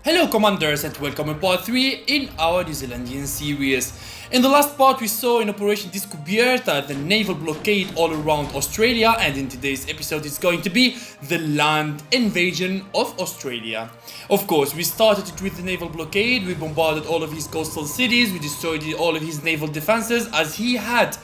Hello Commanders and welcome in part 3 in our New Zealandian series. In the last part we saw in Operation Descoberta the naval blockade all around Australia, and in today's episode it's going to be the land invasion of Australia. Of course, we started it with the naval blockade, we bombarded all of his coastal cities, we destroyed all of his naval defenses as he had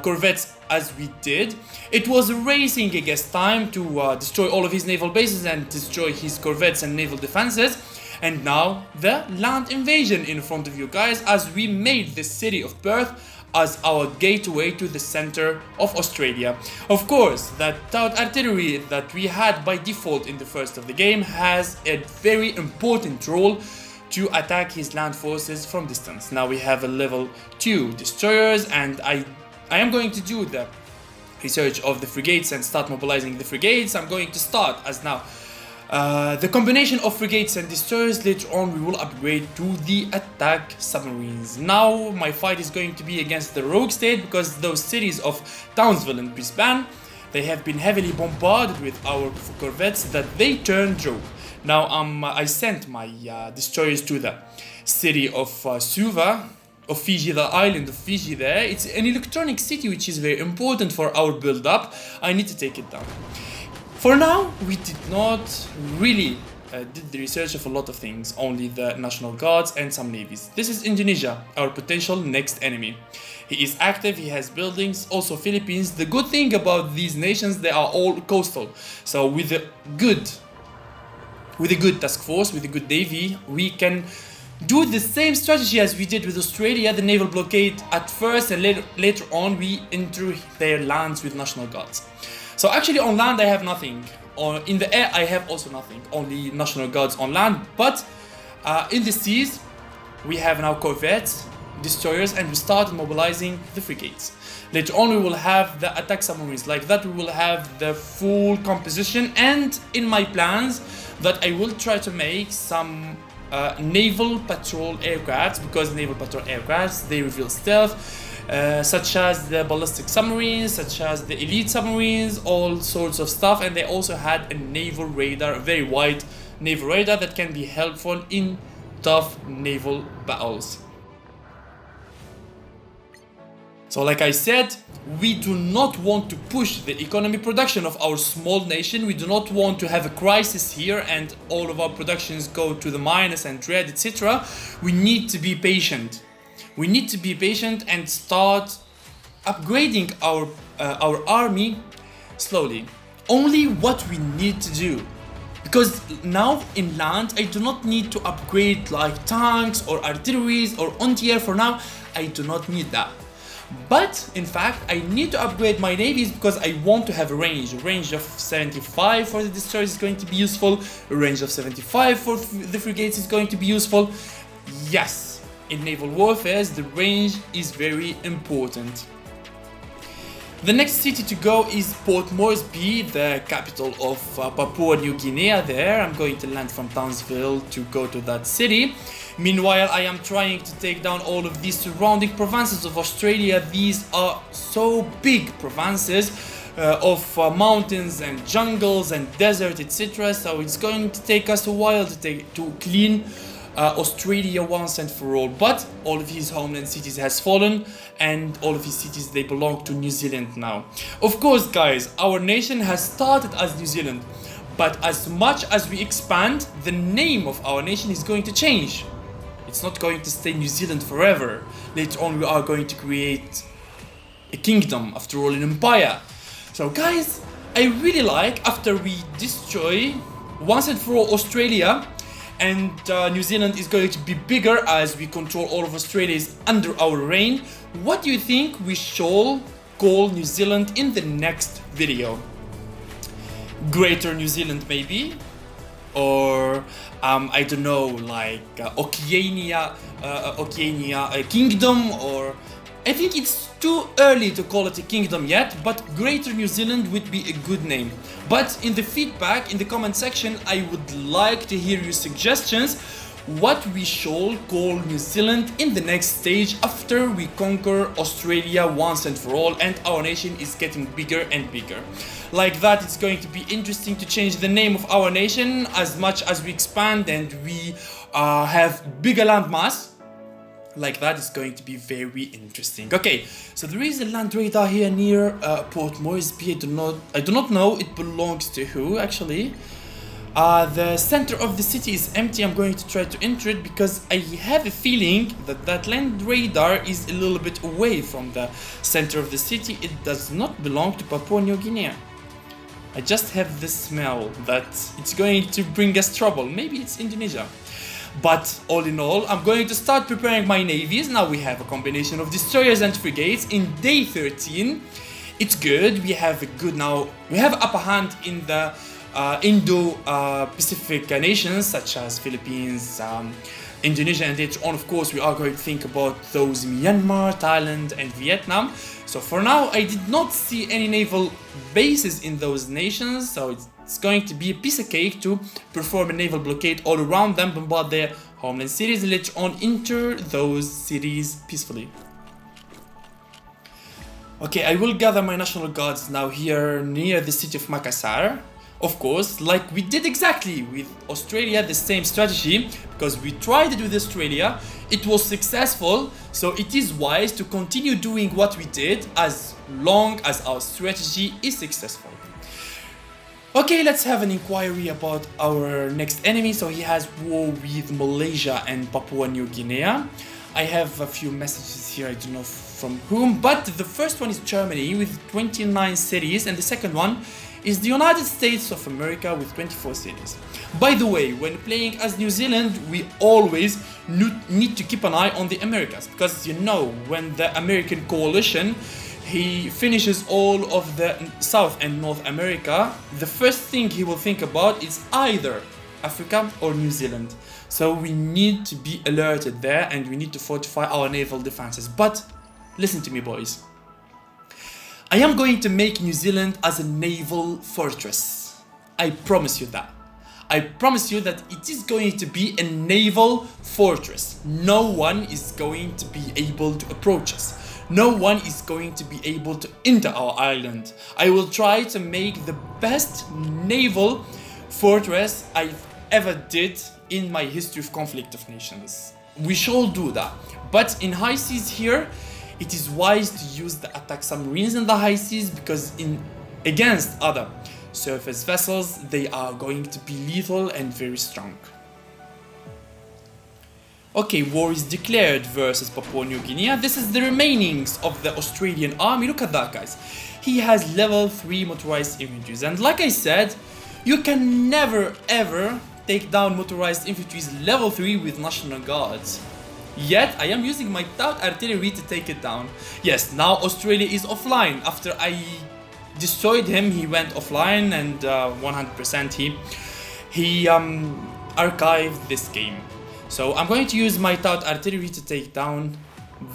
corvettes as we did. It was racing against time to destroy all of his naval bases and destroy his corvettes and naval defenses. And now the land invasion in front of you guys, as we made the city of Perth as our gateway to the center of Australia. Of course, that stout artillery that we had by default in the first of the game has a very important role to attack his land forces from distance. Now we have a level 2 destroyers, and I am going to do the research of the frigates and start mobilizing the frigates. I'm going to start as now the combination of frigates and destroyers. Later on we will upgrade to the attack submarines. Now my fight is going to be against the rogue state, because those cities of Townsville and Brisbane, they have been heavily bombarded with our corvettes that they turned rogue. Now I sent my destroyers to the city of Suva of Fiji, the island of Fiji there. It's an electronic city which is very important for our build-up. I need to take it down. For now, we did not really did the research of a lot of things, only the National Guards and some navies. This is Indonesia, our potential next enemy. He is active, he has buildings, also Philippines. The good thing about these nations, they are all coastal. So with a good task force, with a good navy, we can do the same strategy as we did with Australia, the naval blockade at first, and later on we enter their lands with National Guards. So actually on land I have nothing, in the air I have also nothing, only National Guards on land, but in the seas we have now corvettes, destroyers, and we started mobilizing the frigates. Later on we will have the attack submarines. Like that we will have the full composition, and in my plans that I will try to make some naval patrol aircrafts, because naval patrol aircrafts, they reveal stealth, such as the ballistic submarines, such as the elite submarines, all sorts of stuff. And they also had a naval radar, a very wide naval radar that can be helpful in tough naval battles. So like I said, we do not want to push the economy production of our small nation. We do not want to have a crisis here and all of our productions go to the minus and red, etc. We need to be patient. We need to be patient and start upgrading our army slowly. Only what we need to do. Because now in land, I do not need to upgrade like tanks or artilleries or anti-air. For now, I do not need that. But in fact, I need to upgrade my navies because I want to have a range. A range of 75 for the destroyers is going to be useful. A range of 75 for the frigates is going to be useful. Yes, in naval warfare, the range is very important. The next city to go is Port Moresby, the capital of Papua New Guinea there. I'm going to land from Townsville to go to that city. Meanwhile, I am trying to take down all of these surrounding provinces of Australia. These are so big provinces of mountains and jungles and desert, etc. So it's going to take us a while to clean Australia once and for all. But all of his homeland cities has fallen, and all of his cities, they belong to New Zealand now. Of course, guys, our nation has started as New Zealand, but as much as we expand, the name of our nation is going to change. It's not going to stay New Zealand forever. Later on we are going to create a kingdom, after all an empire. So guys, I really like, after we destroy once and for all Australia, and New Zealand is going to be bigger as we control all of Australia is under our reign. What do you think we shall call New Zealand in the next video? Greater New Zealand maybe? Or I don't know, like Oceania Kingdom, or I think it's too early to call it a kingdom yet, but Greater New Zealand would be a good name. But in the feedback, in the comment section, I would like to hear your suggestions. what we shall call New Zealand in the next stage after we conquer Australia once and for all and our nation is getting bigger and bigger. Like that, it's going to be interesting to change the name of our nation as much as we expand and we have bigger land mass. Like that is going to be very interesting. Okay, so there is a land radar here near Port Moresby. I do not know it belongs to who actually. The center of the city is empty. I'm going to try to enter it because I have a feeling that that land radar is a little bit away from the center of the city. It does not belong to Papua New Guinea. I just have this smell that it's going to bring us trouble. Maybe it's Indonesia. But all in all, I'm going to start preparing my navies. Now we have a combination of destroyers and frigates in day 13. It's good. We have upper hand in the indo-pacific nations such as Philippines, Indonesia, and later on, of course, we are going to think about those Myanmar, Thailand, and Vietnam. So for now, I did not see any naval bases in those nations, so it's going to be a piece of cake to perform a naval blockade all around them, bombard their homeland cities, and later on enter those cities peacefully. Okay, I will gather my national guards now here near the city of Makassar. Of course, like we did exactly with Australia, the same strategy, because we tried it with Australia, it was successful, so it is wise to continue doing what we did as long as our strategy is successful. Okay, let's have an inquiry about our next enemy. So he has war with Malaysia and Papua New Guinea. I have a few messages here, I don't know from whom, but the first one is Germany with 29 cities and the second one is the United States of America with 24 cities. By the way, when playing as New Zealand, we always need to keep an eye on the Americas, because you know, when the American coalition he finishes all of the South and North America, the first thing he will think about is either Africa or New Zealand. So we need to be alerted there and we need to fortify our naval defenses. But listen to me, boys. I am going to make New Zealand as a naval fortress. I promise you that. I promise you that it is going to be a naval fortress. No one is going to be able to approach us. No one is going to be able to enter our island. I will try to make the best naval fortress I've ever did in my history of conflict of nations. We shall do that. But in high seas here, it is wise to use the attack submarines in the high seas because against other surface vessels, they are going to be lethal and very strong. Okay, war is declared versus Papua New Guinea. This is the remainings of the Australian army. Look at that, guys. He has level 3 motorized infantry. And like I said, you can never ever take down motorized infantry's level 3 with National Guards. Yet, I am using my stout artillery to take it down. Yes, now Australia is offline. After I destroyed him, he went offline and 100% he archived this game. So I'm going to use my stout artillery to take down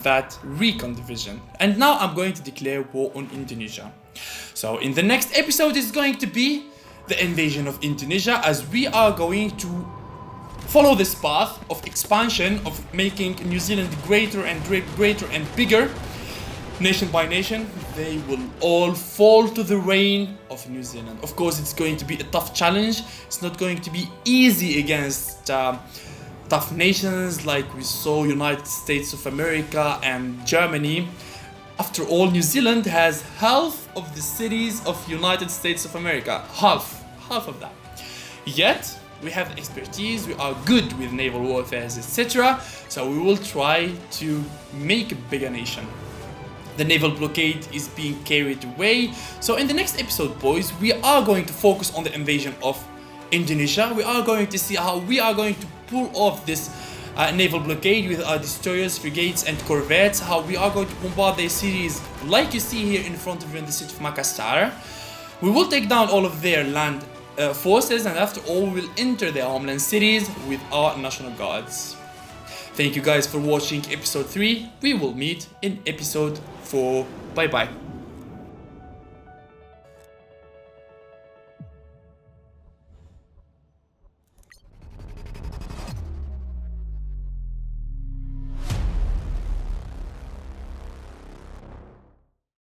that recon division. And now I'm going to declare war on Indonesia. So in the next episode is going to be the invasion of Indonesia, as we are going to follow this path of expansion, of making New Zealand greater and bigger. Nation by nation, they will all fall to the reign of New Zealand. Of course, it's going to be a tough challenge. It's not going to be easy against tough nations like we saw United States of America and Germany. After all, New Zealand has half of the cities of United States of America. Half of that. Yet, we have expertise, we are good with naval warfare, etc. So we will try to make a bigger nation. The naval blockade is being carried away. So in the next episode, boys, we are going to focus on the invasion of Indonesia. We are going to see how we are going to pull off this naval blockade with our destroyers, frigates and corvettes, how we are going to bombard their cities like you see here in front of you in the city of Makassar. We will take down all of their land forces, and after all we will enter their homeland cities with our national guards. Thank you guys for watching episode 3. We will meet in episode 4. Bye bye.